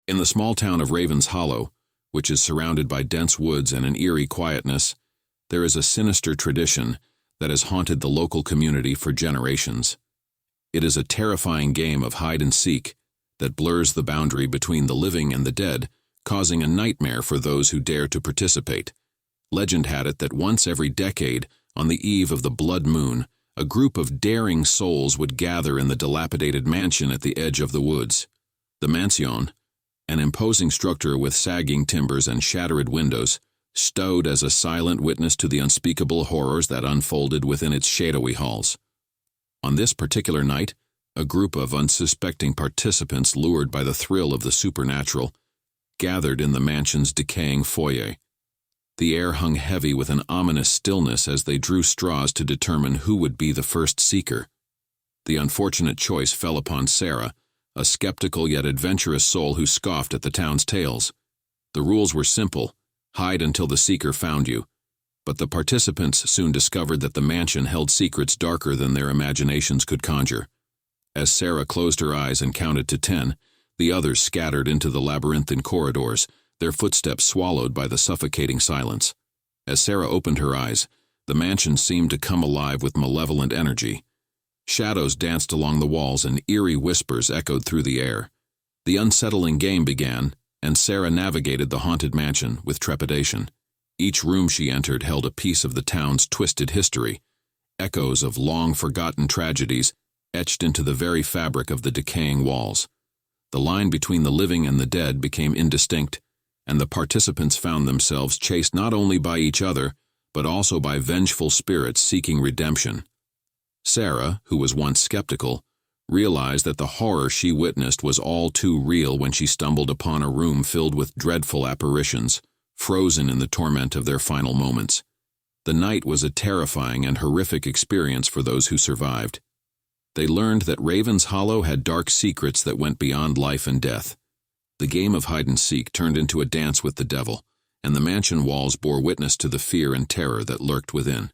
In the small town of Raven's Hollow, which is surrounded by dense woods and an eerie quietness, there is a sinister tradition that has haunted the local community for generations. It is a terrifying game of hide-and-seek that blurs the boundary between the living and the dead, causing a nightmare for those who dare to participate. Legend had it that once every decade, on the eve of the blood moon, a group of daring souls would gather in the dilapidated mansion at the edge of the woods. The mansion, an imposing structure with sagging timbers and shattered windows, stood as a silent witness to the unspeakable horrors that unfolded within its shadowy halls. On this particular night, a group of unsuspecting participants, lured by the thrill of the supernatural, gathered in the mansion's decaying foyer. The air hung heavy with an ominous stillness as they drew straws to determine who would be the first seeker. The unfortunate choice fell upon Sarah, a skeptical yet adventurous soul who scoffed at the town's tales. The rules were simple: hide until the seeker found you. But the participants soon discovered that the mansion held secrets darker than their imaginations could conjure. As Sarah closed her eyes and counted to 10, the others scattered into the labyrinthine corridors, their footsteps swallowed by the suffocating silence. As Sarah opened her eyes, the mansion seemed to come alive with malevolent energy. Shadows danced along the walls and eerie whispers echoed through the air. The unsettling game began, and Sarah navigated the haunted mansion with trepidation. Each room she entered held a piece of the town's twisted history, echoes of long-forgotten tragedies etched into the very fabric of the decaying walls. The line between the living and the dead became indistinct, and the participants found themselves chased not only by each other, but also by vengeful spirits seeking redemption. Sarah, who was once skeptical, realized that the horror she witnessed was all too real when she stumbled upon a room filled with dreadful apparitions, frozen in the torment of their final moments. The night was a terrifying and horrific experience for those who survived. They learned that Raven's Hollow had dark secrets that went beyond life and death. The game of hide-and-seek turned into a dance with the devil, and the mansion walls bore witness to the fear and terror that lurked within.